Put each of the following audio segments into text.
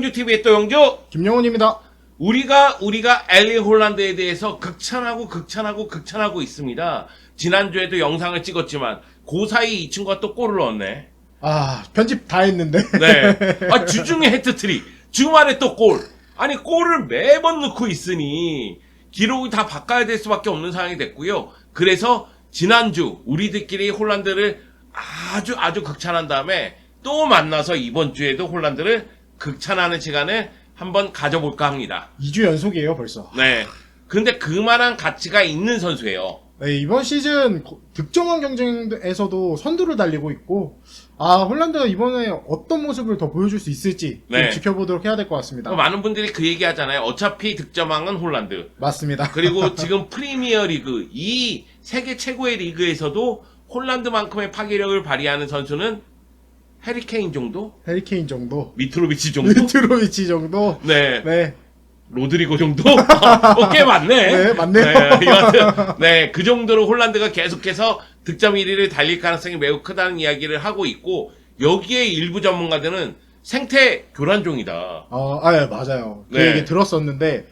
영주TV의 또 영주! 김영훈입니다. 우리가 엘링 홀란드에 대해서 극찬하고 있습니다. 지난주에도 영상을 찍었지만 그 사이 이 친구가 또 골을 넣었네. 편집 다 했는데. 네. 주중에 해트트릭, 주말에 또 골. 아니 골을 매번 넣고 있으니 기록을 다 바꿔야 될 수밖에 없는 상황이 됐고요. 그래서 지난주 우리들끼리 홀란드를 아주 극찬한 다음에 또 만나서 이번 주에도 홀란드를 극찬하는 시간을 한번 가져볼까 합니다. 2주 연속이에요 벌써. 네. 근데 그만한 가치가 있는 선수예요. 네, 이번 시즌 득점왕 경쟁에서도 선두를 달리고 있고, 홀란드가 이번에 어떤 모습을 더 보여줄 수 있을지 좀 지켜보도록 해야 될 것 같습니다. 많은 분들이 그 얘기 하잖아요. 어차피 득점왕은 홀란드. 맞습니다. 그리고 지금 프리미어 리그, 이 세계 최고의 리그에서도 홀란드만큼의 파괴력을 발휘하는 선수는 해리케인 정도? 미트로비치 정도? 네. 로드리고 정도? 꽤 많네. 네, 맞네요. 네, 그 정도로 홀란드가 계속해서 득점 1위를 달릴 가능성이 매우 크다는 이야기를 하고 있고, 여기에 일부 전문가들은 생태 교란종이다. 예, 맞아요. 그 얘기 들었었는데,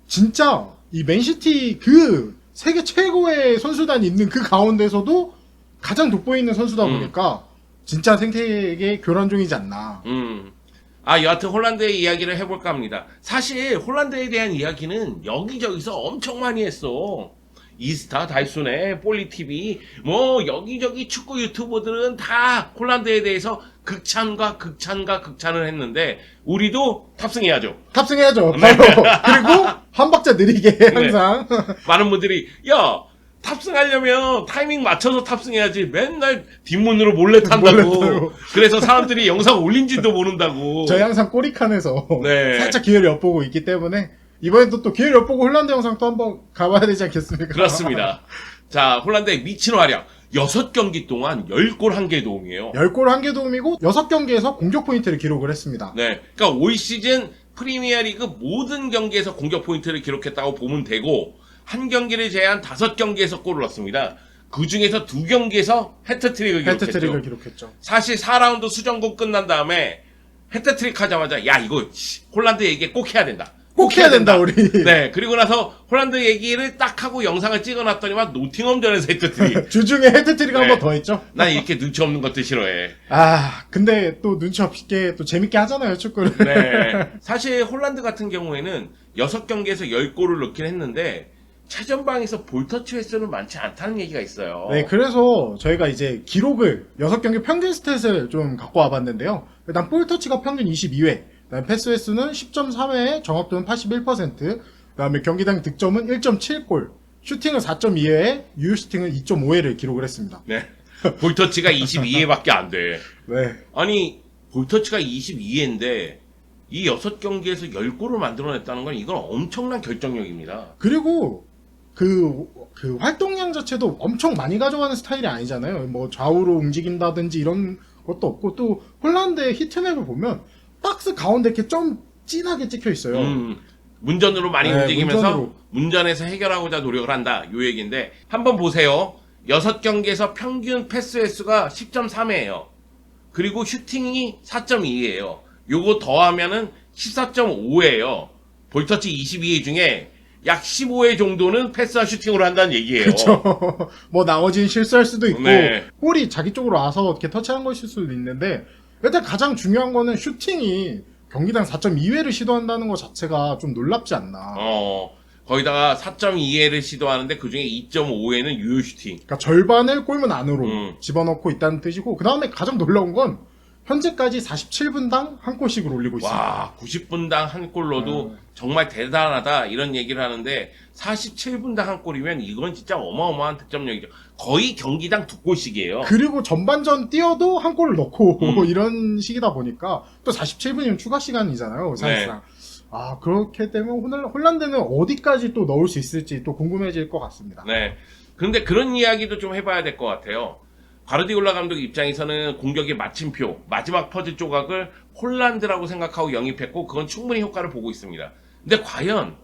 진짜, 이 맨시티 그 세계 최고의 선수단이 있는 그 가운데서도 가장 돋보이는 선수다 보니까, 진짜 생태계 교란종이지 않나. 여하튼 홀란드의 이야기를 해볼까 합니다. 사실 홀란드에 대한 이야기는 여기저기서 엄청 많이 했어. 이스타, 달순에, 볼리TV, 여기저기 축구 유튜버들은 다 홀란드에 대해서 극찬을 했는데 우리도 탑승해야죠. 바로. 그리고 한 박자 느리게 항상. 많은 분들이 탑승하려면 타이밍 맞춰서 탑승해야지 맨날 뒷문으로 몰래 탄다고. 그래서 사람들이 영상 올린지도 모른다고. 저희 항상 꼬리칸에서 살짝 기회를 엿보고 있기 때문에 이번에도 또 기회를 엿보고 홀란드 영상 또 한번 가봐야 되지 않겠습니까? 그렇습니다. 자, 홀란드의 미친 활약. 6경기 동안 10골 1개 도움이에요. 10골 1개 도움이고 6경기에서 공격 포인트를 기록을 했습니다. 네. 그러니까 올 시즌 프리미어리그 모든 경기에서 공격 포인트를 기록했다고 보면 되고, 한 경기를 제외한 5경기에서 골을 넣었습니다. 그 중에서 2경기에서 해트트릭을 기록했죠. 사실 4라운드 수정국 끝난 다음에 해트트릭 하자마자 이거 홀란드 얘기 꼭 해야 된다. 우리. 네, 그리고 나서 홀란드 얘기를 딱 하고 영상을 찍어놨더니만 노팅엄전에서 해트트릭. 주중에 해트트릭 한 번 더 했죠. 난 이렇게 눈치 없는 것들 싫어해. 근데 또 눈치 없게 또 재밌게 하잖아요, 축구를. 네. 사실 홀란드 같은 경우에는 6경기에서 10골을 넣긴 했는데 최전방에서 볼터치 횟수는 많지 않다는 얘기가 있어요. 네, 그래서 저희가 이제 기록을 6경기 평균 스탯을 좀 갖고 와봤는데요. 일단 볼터치가 평균 22회, 그다음에 패스 횟수는 10.3회, 정확도는 81%, 그다음에 경기당 득점은 1.7골, 슈팅은 4.2회, 유효슈팅은 2.5회를 기록을 했습니다. 네. 볼터치가 22회밖에 안 돼. 네. 아니, 볼터치가 22회인데 이 6경기에서 10골을 만들어냈다는 건 이건 엄청난 결정력입니다. 그리고 그 활동량 자체도 엄청 많이 가져가는 스타일이 아니잖아요. 좌우로 움직인다든지 이런 것도 없고, 또 홀란드의 히트맵을 보면 박스 가운데 이렇게 좀 진하게 찍혀 있어요. 문전으로 많이 움직이면서 문전에서 해결하고자 노력을 한다. 요 얘기인데 한번 보세요. 6경기에서 평균 패스 횟수가 10.3회예요. 그리고 슈팅이 4.2회예요. 요거 더하면은 14.5회예요. 볼터치 22회 중에 약 15회 정도는 패스와 슈팅으로 한다는 얘기예요. 그렇죠. 나머지는 실수할 수도 있고, 볼이 자기 쪽으로 와서 이렇게 터치한 것일 수도 있는데, 일단 가장 중요한 거는 슈팅이 경기당 4.2회를 시도한다는 것 자체가 좀 놀랍지 않나. 거기다가 4.2회를 시도하는데 그 중에 2.5회는 유효 슈팅. 그러니까 절반을 골문 안으로 집어넣고 있다는 뜻이고, 그 다음에 가장 놀라운 건 현재까지 47분당 한 골씩을 올리고 있습니다. 와, 90분당 한 골로도 정말 대단하다 이런 얘기를 하는데 47분당 한 골이면 이건 진짜 어마어마한 득점력이죠. 거의 경기당 2골씩이에요. 그리고 전반전 뛰어도 한 골을 넣고 이런 식이다 보니까 또 47분이면 추가 시간이잖아요, 사실상. 그렇게 되면 홀란드는 어디까지 또 넣을 수 있을지 또 궁금해질 것 같습니다. 네. 그런데 그런 이야기도 좀 해봐야 될 것 같아요. 가르디올라 감독 입장에서는 공격의 마침표, 마지막 퍼즐 조각을 홀란드라고 생각하고 영입했고 그건 충분히 효과를 보고 있습니다. 근데 과연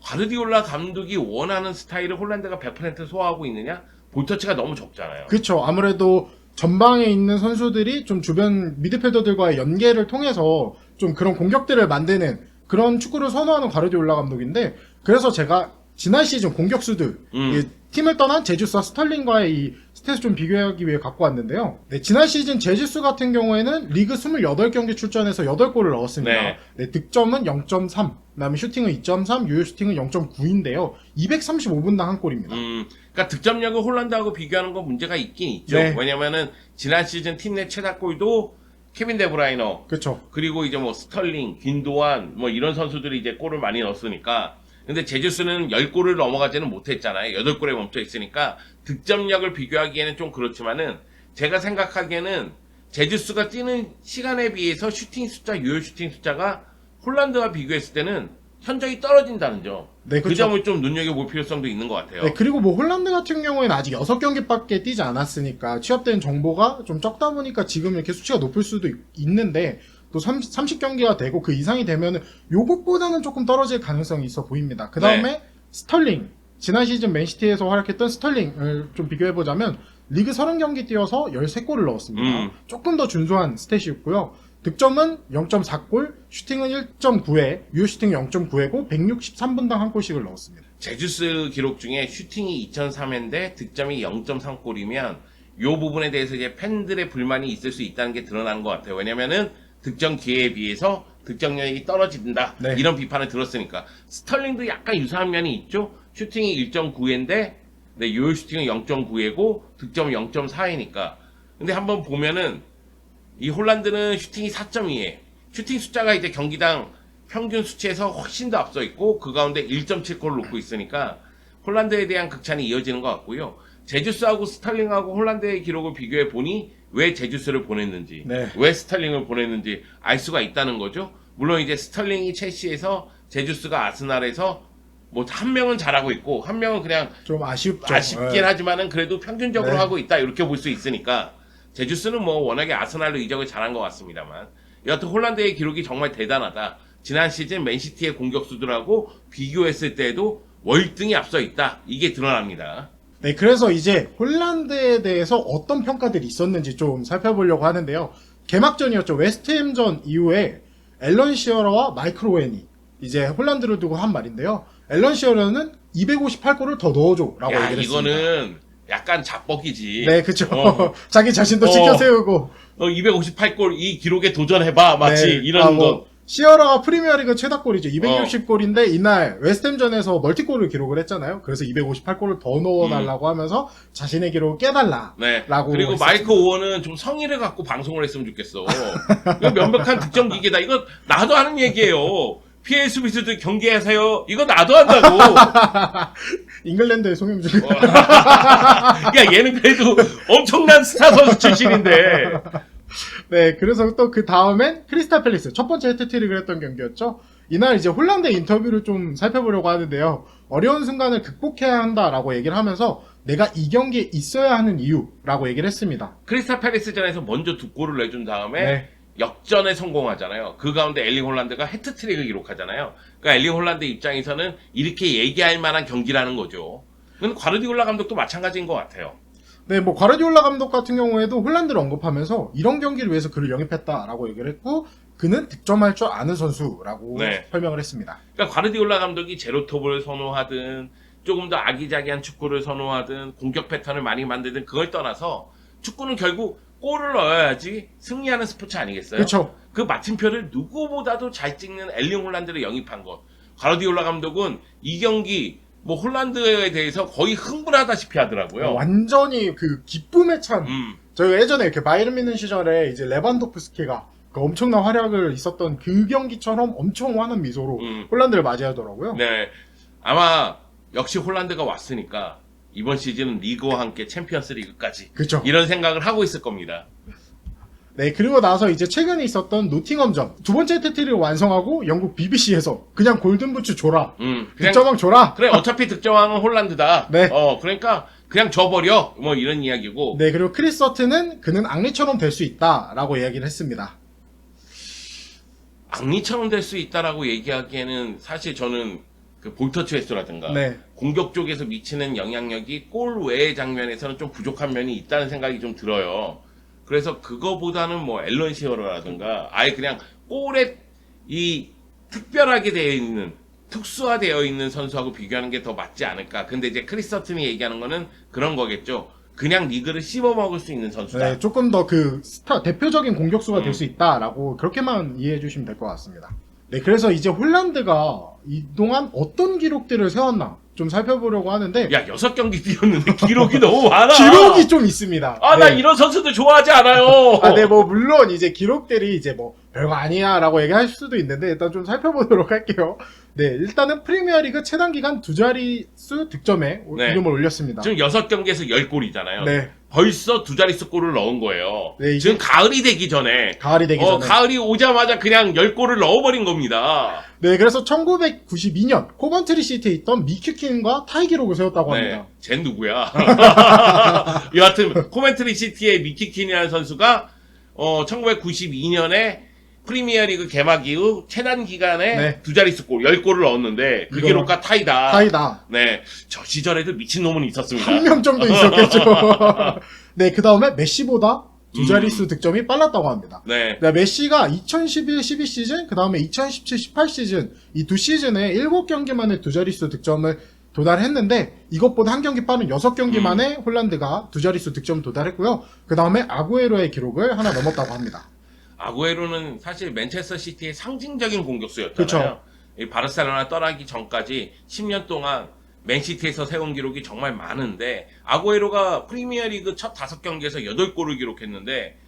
가르디올라 감독이 원하는 스타일을 홀란드가 100% 소화하고 있느냐? 볼터치가 너무 적잖아요. 그렇죠. 아무래도 전방에 있는 선수들이 좀 주변 미드필더들과의 연계를 통해서 좀 그런 공격들을 만드는 그런 축구를 선호하는 과르디올라 감독인데, 그래서 제가 지난 시즌 공격수들 이 팀을 떠난 제주스와 스털링과의 이 스탯을 좀 비교하기 위해 갖고 왔는데요. 네, 지난 시즌 제주스 같은 경우에는 리그 28경기 출전해서 8골을 넣었습니다. 네. 네, 득점은 0.3, 그다음에 슈팅은 2.3, 유효 슈팅은 0.9인데요. 235분당 한 골입니다. 그러니까 득점력을 홀란드하고 비교하는 건 문제가 있긴 있죠. 네. 왜냐면은 지난 시즌 팀 내 최다골도 케빈 데브라이너, 그렇죠. 그리고 이제 뭐 스털링, 균도안 뭐 이런 선수들이 이제 골을 많이 넣었으니까. 근데 제주스는 10골을 넘어가지는 못했잖아요. 8골에 멈춰 있으니까 득점력을 비교하기에는 좀 그렇지만은 제가 생각하기에는 제주스가 뛰는 시간에 비해서 슈팅 숫자, 유효 슈팅 숫자가 홀란드와 비교했을 때는 현저히 떨어진다는 점. 네, 그 그렇죠. 점을 좀 눈여겨볼 필요성도 있는 것 같아요. 네, 그리고 뭐 홀란드 같은 경우에는 아직 6경기밖에 뛰지 않았으니까 취합된 정보가 좀 적다 보니까 지금 이렇게 수치가 높을 수도 있는데, 또 30경기가 되고 그 이상이 되면은 요것보다는 조금 떨어질 가능성이 있어 보입니다. 그 다음에 스털링, 지난 시즌 맨시티에서 활약했던 스털링을 좀 비교해보자면 리그 30경기 뛰어서 13골을 넣었습니다. 조금 더 준수한 스탯이었고요. 득점은 0.4골, 슈팅은 1.9회, 유효 슈팅은 0.9회고 163분당 한 골씩을 넣었습니다. 제주스 기록 중에 슈팅이 2.3회인데 득점이 0.3골이면 이 부분에 대해서 이제 팬들의 불만이 있을 수 있다는 게 드러나는 것 같아요. 왜냐면은 득점 기회에 비해서 득점력이 떨어진다. 네. 이런 비판을 들었으니까. 스털링도 약간 유사한 면이 있죠. 슈팅이 1.9회인데 네, 유효 슈팅은 0.9회고 득점은 0.4회니까. 근데 한번 보면은 이 홀란드는 슈팅이 4.2회. 슈팅 숫자가 이제 경기당 평균 수치에서 훨씬 더 앞서 있고 그 가운데 1.7골을 놓고 있으니까 홀란드에 대한 극찬이 이어지는 것 같고요. 제주스하고 스털링하고 홀란드의 기록을 비교해 보니 왜 제주스를 보냈는지, 네. 왜 스털링을 보냈는지 알 수가 있다는 거죠. 물론 이제 스털링이 첼시에서, 제주스가 아스날에서 뭐 한 명은 잘하고 있고 한 명은 그냥 좀 아쉽죠. 아쉽긴 네. 하지만은 그래도 평균적으로 네. 하고 있다 이렇게 볼 수 있으니까 제주스는 뭐 워낙에 아스날로 이적을 잘한 것 같습니다만 여하튼 홀란드의 기록이 정말 대단하다. 지난 시즌 맨시티의 공격수들하고 비교했을 때에도 월등히 앞서 있다. 이게 드러납니다. 네, 그래서 이제 홀란드에 대해서 어떤 평가들이 있었는지 좀 살펴보려고 하는데요. 개막전이었죠. 웨스트햄전 이후에 앨런 시어러와 마이클 오웬이 이제 홀란드를 두고 한 말인데요. 앨런 시어러는 258골을 더 넣어줘라고 야, 얘기를 했습니다. 이거는 약간 자뻑이지. 네, 그쵸. 어. 자기 자신도 지켜 세우고. 258골 이 기록에 도전해봐. 마치 네. 이런 거. 시어러가 프리미어리그 최다골이죠. 260골인데 이날 웨스트햄전에서 멀티골을 기록을 했잖아요. 그래서 258골을 더 넣어달라고 하면서 자신의 기록을 깨달라. 네. 라고 그리고 했었죠. 마이크 오원은 좀 성의를 갖고 방송을 했으면 좋겠어. 이거 명백한 득점 기계다. 이거 나도 하는 얘기예요. 피해 수비수들 경계하세요. 이거 나도 한다고. 잉글랜드의 송영준. 야, 얘는 그래도 엄청난 스타 선수 출신인데. 네, 그래서 또 그 다음엔 크리스탈 팰리스 첫 번째 해트트릭을 했던 경기였죠. 이날 이제 홀란드의 인터뷰를 좀 살펴보려고 하는데요. 어려운 순간을 극복해야 한다라고 얘기를 하면서 내가 이 경기에 있어야 하는 이유라고 얘기를 했습니다. 크리스탈 패리스전에서 먼저 2골을 내준 다음에 네. 역전에 성공하잖아요. 그 가운데 엘링 홀란드가 해트트릭을 기록하잖아요. 그러니까 엘링 홀란드 입장에서는 이렇게 얘기할 만한 경기라는 거죠. 그건 과르디올라 감독도 마찬가지인 것 같아요. 네, 뭐 과르디올라 감독 같은 경우에도 홀란드를 언급하면서 이런 경기를 위해서 그를 영입했다라고 얘기를 했고, 그는 득점할 줄 아는 선수라고 네. 설명을 했습니다. 그러니까 과르디올라 감독이 제로톱을 선호하든 조금 더 아기자기한 축구를 선호하든 공격 패턴을 많이 만들든 그걸 떠나서 축구는 결국 골을 넣어야지 승리하는 스포츠 아니겠어요? 그렇죠. 그 마침표를 누구보다도 잘 찍는 엘링 홀란드를 영입한 것. 과르디올라 감독은 이 경기 뭐 홀란드에 대해서 거의 흥분하다시피 하더라고요. 완전히 그 기쁨에 찬. 저희가 예전에 이렇게 바이에른 뮌헨 시절에 이제 레반도프스키가 그 엄청난 활약을 있었던 그 경기처럼 엄청 환한 미소로 홀란드를 맞이하더라고요. 네, 아마 역시 홀란드가 왔으니까 이번 시즌은 리그와 함께 챔피언스 리그까지 그렇죠. 이런 생각을 하고 있을 겁니다. 네, 그리고 나서 이제 최근에 있었던 노팅엄전 두 번째 해트트릭을 완성하고 영국 BBC에서 그냥 골든부츠 줘라. 그냥 득점왕 줘라. 그래 어차피 득점왕은 홀란드다. 네. 그러니까 그냥 줘버려 뭐 이런 이야기고. 네, 그리고 크리스 서튼은 그는 앙리처럼 될 수 있다라고 이야기를 했습니다. 앙리처럼 될 수 있다라고 얘기하기에는 사실 저는 그 볼터치 횟수라든가 네. 공격 쪽에서 미치는 영향력이 골 외의 장면에서는 좀 부족한 면이 있다는 생각이 좀 들어요. 그래서 그거보다는 뭐 앨런 시어러라든가 아예 그냥 골에 이 특별하게 되어 있는 특수화되어 있는 선수하고 비교하는 게 더 맞지 않을까. 근데 이제 크리스 허튼이 얘기하는 거는 그런 거겠죠. 그냥 리그를 씹어먹을 수 있는 선수다. 네, 조금 더 그 스타 대표적인 공격수가 될 수 있다라고 그렇게만 이해해 주시면 될 것 같습니다. 네, 그래서 이제 홀란드가 이동안 어떤 기록들을 세웠나 좀 살펴보려고 하는데 야, 6경기 뛰었는데 기록이 너무 많아. 기록이 좀 있습니다. 아, 나 이런 선수들 좋아하지 않아요. 네, 뭐 물론 이제 기록들이 이제 뭐 별거 아니야라고 얘기할 수도 있는데 일단 좀 살펴보도록 할게요. 네, 일단은 프리미어리그 최단 기간 두 자릿수 득점에 네. 이름을 올렸습니다. 지금 6경기에서 10골이잖아요. 네. 벌써 두 자릿수 골을 넣은 거예요. 네, 이게- 지금 가을이 되기 전에. 가을이 되기 전에. 가을이 오자마자 그냥 10골을 넣어버린 겁니다. 네, 그래서 1992년 코번트리 시티에 있던 미큐킨과 타이 기록을 세웠다고 합니다. 네. 쟨 누구야? 여하튼, 코멘트리 시티의 미키킨이라는 선수가, 1992년에 프리미어리그 개막 이후 최단 기간에 네. 두 자릿수 골, 10골을 넣었는데, 그 이거- 기록과 타이다. 타이다. 네. 저 시절에도 미친놈은 있었습니다. 한 명 정도 있었겠죠. 네, 그 다음에 메시보다 두 자릿수 득점이 빨랐다고 합니다. 네. 네, 메시가 2011-12 시즌, 그 다음에 2017-18 시즌, 이 두 시즌에 7경기 만에 두 자릿수 득점을 도달했는데, 이것보다 한 경기 빠른 6경기 만에 홀란드가 두 자릿수 득점 도달했고요. 그 다음에 아구에로의 기록을 하나 넘었다고 합니다. 아구에로는 사실 맨체스터 시티의 상징적인 공격수였잖아요. 그쵸. 이 바르셀로나 떠나기 전까지 10년 동안 맨시티에서 세운 기록이 정말 많은데 아구에로가 프리미어리그 첫 5경기에서 8골을 기록했는데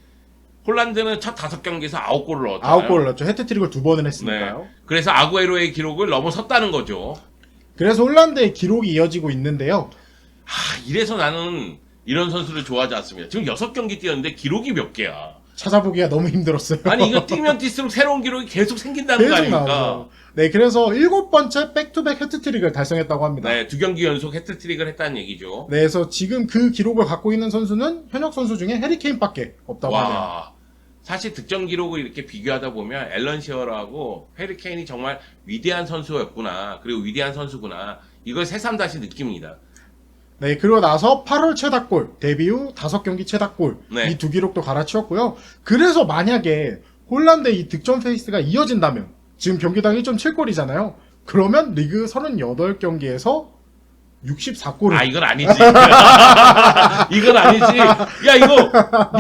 홀란드는 첫 5경기에서 9골을 넣었잖아요. 9골 넣었죠. 해트트릭을 2번을 했으니까요. 네. 그래서 아구에로의 기록을 넘어섰다는 거죠. 그래서 홀란드의 기록이 이어지고 있는데요. 이래서 나는 이런 선수를 좋아하지 않습니다. 지금 6경기 뛰었는데 기록이 몇 개야. 찾아보기가 너무 힘들었어요. 아니 이거 뛰면 뛸수록 새로운 기록이 계속 생긴다는 거 계속 아닙니까? 나오죠. 네, 그래서 7번째 백투백 해트트릭을 달성했다고 합니다. 네, 2경기 연속 해트트릭을 했다는 얘기죠. 네, 그래서 지금 그 기록을 갖고 있는 선수는 현역 선수 중에 해리케인밖에 없다고 하네요. 와, 사실 득점 기록을 이렇게 비교하다 보면 앨런 시어러하고 해리케인이 정말 위대한 선수였구나. 그리고 위대한 선수구나. 이걸 새삼 다시 느낍니다. 네, 그리고 나서 8월 최다골, 데뷔 후 5경기 최다골, 네. 이 두 기록도 갈아치웠고요. 그래서 만약에 홀란드의 이 득점 페이스가 이어진다면, 지금 경기당 1.7골이잖아요. 그러면 리그 38경기에서 64골을. 아, 이건 아니지. 이건 아니지. 야, 이거,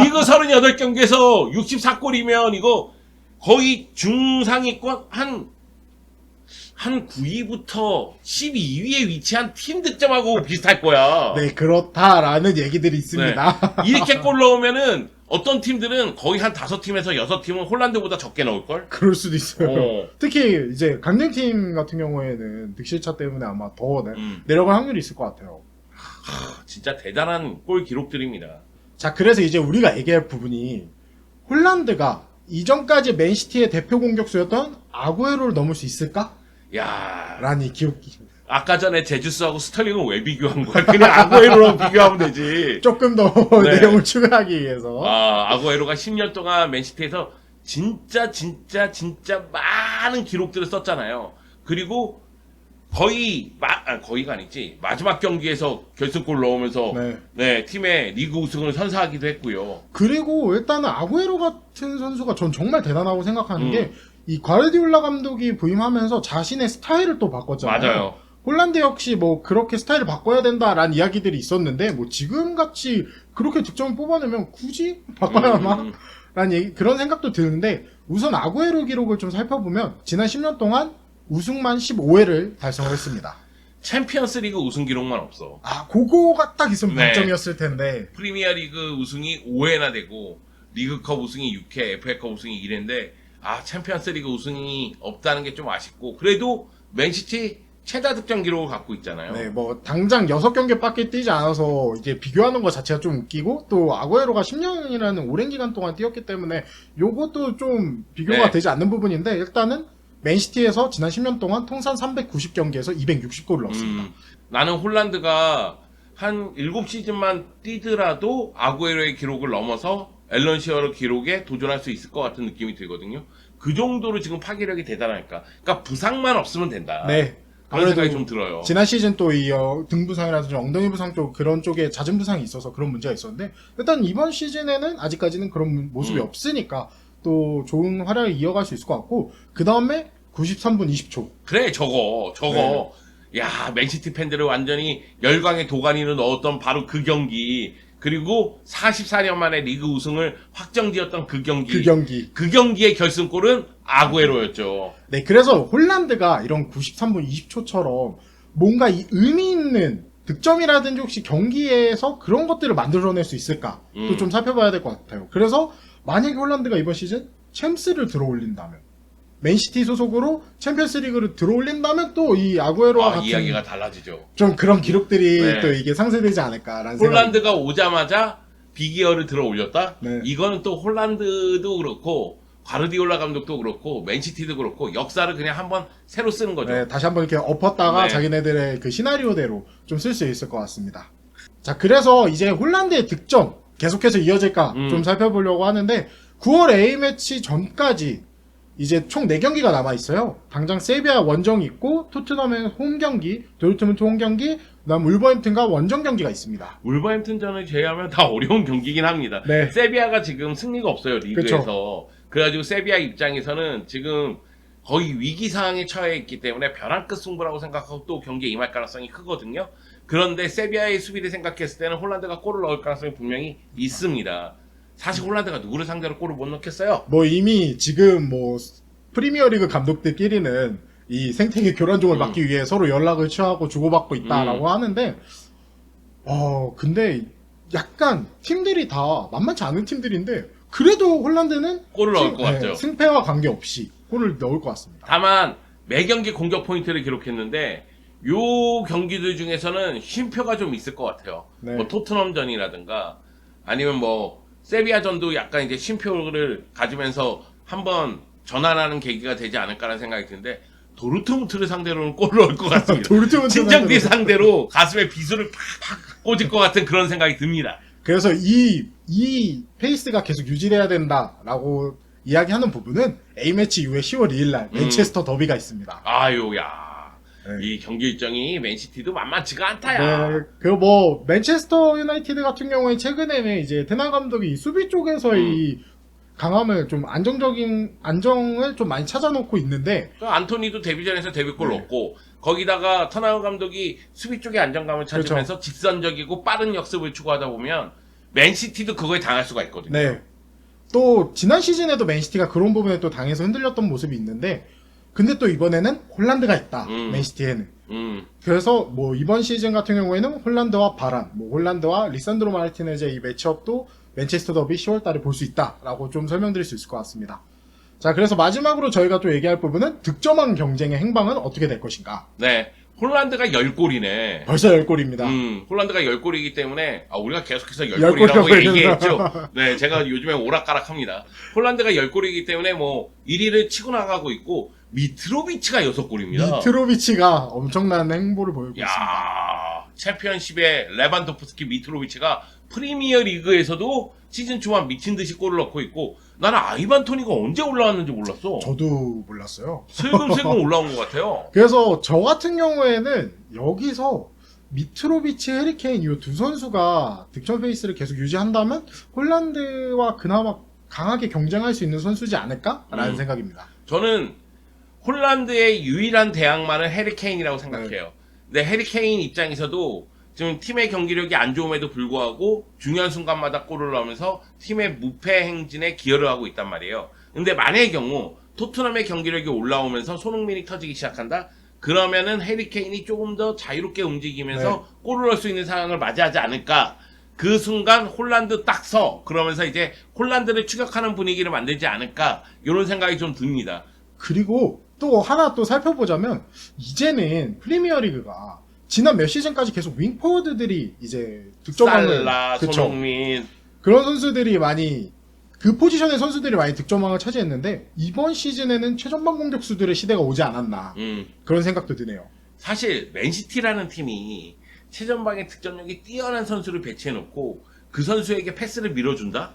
리그 38경기에서 64골이면 이거 거의 중상위권 한 9위부터 12위에 위치한 팀 득점하고 비슷할 거야. 네, 그렇다라는 얘기들이 있습니다. 네. 이렇게 골 넣으면은 어떤 팀들은 거의 한 5팀에서 6팀은 홀란드보다 적게 넣을걸? 그럴 수도 있어요. 어. 특히 이제 강등팀 같은 경우에는 득실차 때문에 아마 더 음. 내려갈 확률이 있을 것 같아요. 진짜 대단한 골 기록들입니다. 자, 그래서 이제 우리가 얘기할 부분이 홀란드가 이전까지 맨시티의 대표 공격수였던 아구에로를 넘을 수 있을까? 야, 라는 이 기억이 아까 전에 제주스하고 스털링은 왜 비교한 거야? 그냥 아구에로랑 비교하면 되지. 조금 더 네. 내용을 추가하기 위해서. 아구에로가 10년 동안 맨시티에서 진짜 많은 기록들을 썼잖아요. 그리고 거의가 아니지. 마지막 경기에서 결승골 넣으면서 네. 팀의 리그 우승을 선사하기도 했고요. 그리고 일단은 아구에로 같은 선수가 전 정말 대단하고 생각하는 음. 게 이 과르디올라 감독이 부임하면서 자신의 스타일을 또 바꿨잖아요. 맞아요. 홀란드 역시 뭐 그렇게 스타일을 바꿔야 된다라는 이야기들이 있었는데 뭐 지금같이 그렇게 득점을 뽑아내면 굳이 바꿔야 하나? 라는 얘기, 그런 생각도 드는데 우선 아구에로 기록을 좀 살펴보면 지난 10년 동안 우승만 15회를 달성을 했습니다. 챔피언스 리그 우승 기록만 없어. 아, 그거가 딱 있으면 네. 방점이었을 텐데. 프리미어 리그 우승이 5회나 되고 리그컵 우승이 6회, FA컵 우승이 1회인데 챔피언스 리그 우승이 없다는 게 좀 아쉽고 그래도 맨시티 최다 득점 기록을 갖고 있잖아요. 네, 뭐 당장 6경기밖에 뛰지 않아서 이제 비교하는 것 자체가 좀 웃기고 또 아구에로가 10년이라는 오랜 기간 동안 뛰었기 때문에 요것도 좀 비교가 네. 되지 않는 부분인데 일단은 맨시티에서 지난 10년 동안 통산 390경기에서 260골을 넣었습니다. 나는 홀란드가 한 7시즌만 뛰더라도 아구에로의 기록을 넘어서 앨런 시어러 기록에 도전할 수 있을 것 같은 느낌이 들거든요. 그 정도로 지금 파괴력이 대단하니까. 그러니까 부상만 없으면 된다. 네. 그런 생각이 좀 들어요. 지난 시즌 또 이 등 부상이라든지 엉덩이 부상 쪽 그런 쪽에 잦은 부상이 있어서 그런 문제가 있었는데 일단 이번 시즌에는 아직까지는 그런 모습이 없으니까 또 좋은 활약을 이어갈 수 있을 것 같고, 그 다음에 93분 20초. 그래 저거 야 맨시티 팬들을 완전히 열광의 도가니로 넣었던 바로 그 경기, 그리고 44년 만에 리그 우승을 확정지었던 그 경기의 결승골은 아구에로였죠. 네, 그래서 홀란드가 이런 93분 20초처럼 뭔가 이 의미 있는 득점이라든지 혹시 경기에서 그런 것들을 만들어낼 수 있을까? 또 좀 살펴봐야 될 것 같아요. 그래서 만약에 홀란드가 이번 시즌 챔스를 들어올린다면, 맨시티 소속으로 챔피언스 리그를 들어올린다면 또 이 아구에로와 같은 이야기가 달라지죠. 좀 그런 기록들이 네. 또 이게 상쇄되지 않을까라는 생각이. 홀란드가 오자마자 비기어를 들어올렸다? 네. 이거는 또 홀란드도 그렇고 과르디올라 감독도 그렇고 맨시티도 그렇고 역사를 그냥 한번 새로 쓰는 거죠. 네, 다시 한번 이렇게 엎었다가 네. 자기네들의 그 시나리오대로 좀 쓸 수 있을 것 같습니다. 자, 그래서 이제 홀란드의 득점 계속해서 이어질까 좀 살펴보려고 하는데, 9월 A매치 전까지 이제 총 4경기가 남아있어요. 당장 세비야 원정이 있고, 토트넘의 홈경기, 도르트문트 홈경기, 그다음 울버햄튼과 원정 경기가 있습니다. 울버햄튼전을 제외하면 다 어려운 경기긴 합니다. 네. 세비야가 지금 승리가 없어요, 리그에서. 그쵸. 그래가지고 세비야 입장에서는 지금 거의 위기 상황에 처해 있기 때문에 벼랑 끝 승부라고 생각하고 또 경기에 임할 가능성이 크거든요. 그런데 세비야의 수비를 생각했을 때는 홀란드가 골을 넣을 가능성이 분명히 있습니다. 사실 홀란드가 누구를 상대로 골을 못 넣겠어요? 뭐 이미 지금 뭐 프리미어리그 감독들끼리는 이 생태계 교란종을 막기 위해 서로 연락을 취하고 주고받고 있다라고 하는데, 근데 약간 팀들이 다 만만치 않은 팀들인데, 그래도 홀란드는 골을 넣을 것 같아요. 승패와 관계없이 골을 넣을 것 같습니다. 다만 매 경기 공격 포인트를 기록했는데 요 경기들 중에서는 쉼표가 좀 있을 것 같아요. 네. 뭐 토트넘전이라든가 아니면 뭐 세비야전도 약간 이제 쉼표를 가지면서 한번 전환하는 계기가 되지 않을까라는 생각이 드는데, 도르트문트를 상대로는 골을 넣을 것 같습니다. 도르트문트 친정팀 상대로 가슴에 비수를 팍팍 꽂을 것 같은 그런 생각이 듭니다. 그래서 이 페이스가 계속 유지돼야 된다라고 이야기하는 부분은 A매치 이후에 10월 2일날 맨체스터 더비가 있습니다. 아유야. 네. 이 경기 일정이 맨시티도 만만치가 않다야. 네, 뭐 맨체스터 유나이티드 같은 경우에 최근에는 이제 테나 감독이 수비 쪽에서 이 강함을 좀 안정을 좀 많이 찾아놓고 있는데, 안토니도 데뷔전에서 데뷔골 네. 넣고, 거기다가 터나우 감독이 수비 쪽에 안정감을 찾으면서 직선적이고 빠른 역습을 추구하다 보면 맨시티도 그거에 당할 수가 있거든요. 네. 또 지난 시즌에도 맨시티가 그런 부분에 또 당해서 흔들렸던 모습이 있는데, 근데 또 이번에는 홀란드가 있다. 맨시티에는. 그래서 뭐 이번 시즌 같은 경우에는 홀란드와 바란, 뭐 홀란드와 리산드로 마르티네즈의 이 매치업도 맨체스터 더비 10월달에 볼 수 있다라고 좀 설명드릴 수 있을 것 같습니다. 자, 그래서 마지막으로 저희가 또 얘기할 부분은 득점왕 경쟁의 행방은 어떻게 될 것인가. 네. 홀란드가 10골이네. 벌써 10골입니다. 홀란드가 10골이기 때문에, 우리가 계속해서 10골이라고 10골이라고 얘기했죠. 네, 제가 요즘에 오락가락합니다. 홀란드가 10골이기 때문에 뭐 1위를 치고 나가고 있고, 미트로비치가 6골입니다. 미트로비치가 엄청난 행보를 보이고 있습니다. 야, 챔피언십의 레반도프스키 미트로비치가 프리미어 리그에서도 시즌 초반 미친 듯이 골을 넣고 있고, 나는 아이반 토니가 언제 올라왔는지 몰랐어. 저도 몰랐어요. 슬금슬금 올라온 것 같아요. 그래서 저 같은 경우에는 여기서 미트로비치, 해리케인 이 두 선수가 득점 페이스를 계속 유지한다면 홀란드와 그나마 강하게 경쟁할 수 있는 선수지 않을까라는 생각입니다. 저는 홀란드의 유일한 대항마는 해리케인이라고 생각해요. 근데 해리케인 입장에서도 지금 팀의 경기력이 안 좋음에도 불구하고 중요한 순간마다 골을 넣으면서 팀의 무패 행진에 기여를 하고 있단 말이에요. 근데 만약의 경우 토트넘의 경기력이 올라오면서 손흥민이 터지기 시작한다? 그러면은 해리케인이 조금 더 자유롭게 움직이면서 골을 넣을 수 있는 상황을 맞이하지 않을까? 그 순간 홀란드 딱 서! 그러면서 이제 홀란드를 추격하는 분위기를 만들지 않을까? 이런 생각이 좀 듭니다. 그리고 또 하나 또 살펴보자면, 이제는 프리미어리그가 지난 몇 시즌까지 계속 윙포워드들이 이제 득점왕을, 살라, 손흥민, 그런 선수들이 많이, 그 포지션의 선수들이 많이 득점왕을 차지했는데, 이번 시즌에는 최전방 공격수들의 시대가 오지 않았나, 그런 생각도 드네요. 사실 맨시티라는 팀이 최전방에 득점력이 뛰어난 선수를 배치해놓고 그 선수에게 패스를 밀어준다?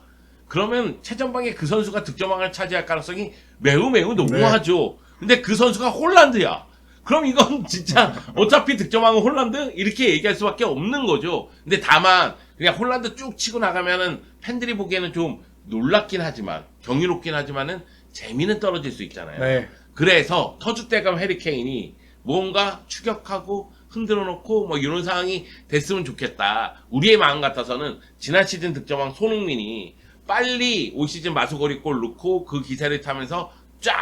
그러면 최전방에 그 선수가 득점왕을 차지할 가능성이 매우 농후하죠. 근데 그 선수가 홀란드야. 그럼 이건 진짜 어차피 득점왕은 홀란드? 이렇게 얘기할 수밖에 없는 거죠. 근데 다만 그냥 홀란드 쭉 치고 나가면은 팬들이 보기에는 좀 놀랍긴 하지만 경이롭긴 하지만은 재미는 떨어질 수 있잖아요. 네. 그래서 터줏대감 해리케인이 뭔가 추격하고 흔들어 놓고 뭐 이런 상황이 됐으면 좋겠다. 우리의 마음 같아서는 지난 시즌 득점왕 손흥민이 빨리 올 시즌 마수거리 골 넣고 그 기세를 타면서 쫙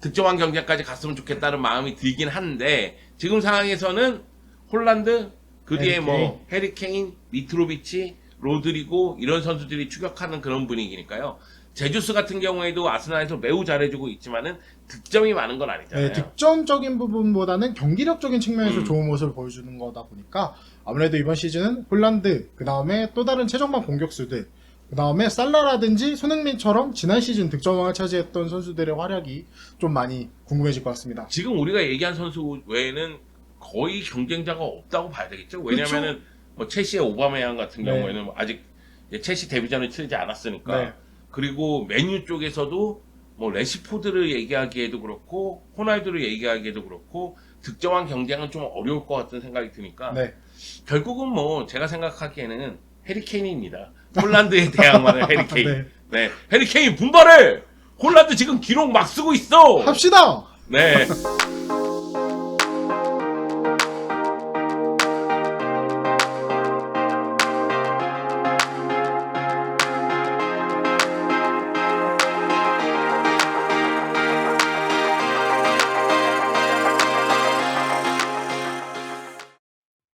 득점왕 경쟁까지 갔으면 좋겠다는 마음이 들긴 한데 지금 상황에서는 홀란드 그 뒤에 뭐 해리케인, 미트로비치, 로드리고 이런 선수들이 추격하는 그런 분위기니까요. 제주스 같은 경우에도 아스날에서 매우 잘해주고 있지만은 득점이 많은 건 아니잖아요. 네, 득점적인 부분보다는 경기력적인 측면에서 좋은 모습을 보여주는 거다 보니까 아무래도 이번 시즌은 홀란드, 그 다음에 또 다른 최전방 공격수들, 그 다음에 살라라든지 손흥민처럼 지난 시즌 득점왕을 차지했던 선수들의 활약이 좀 많이 궁금해질 것 같습니다. 지금 우리가 얘기한 선수 외에는 거의 경쟁자가 없다고 봐야 되겠죠. 왜냐면은 뭐 첼시의 오바메양 같은 네. 경우에는 아직 첼시 데뷔전을 치르지 않았으니까. 네. 그리고 맨유 쪽에서도 뭐 레시포드를 얘기하기에도 그렇고 호날두를 얘기하기에도 그렇고 득점왕 경쟁은 좀 어려울 것 같은 생각이 드니까 네. 결국은 뭐 제가 생각하기에는 해리케인입니다. 홀란드에 대항하는 해리케인. 네. 네, 해리케인 분발해. 홀란드 지금 기록 막 쓰고 있어. 합시다! 네.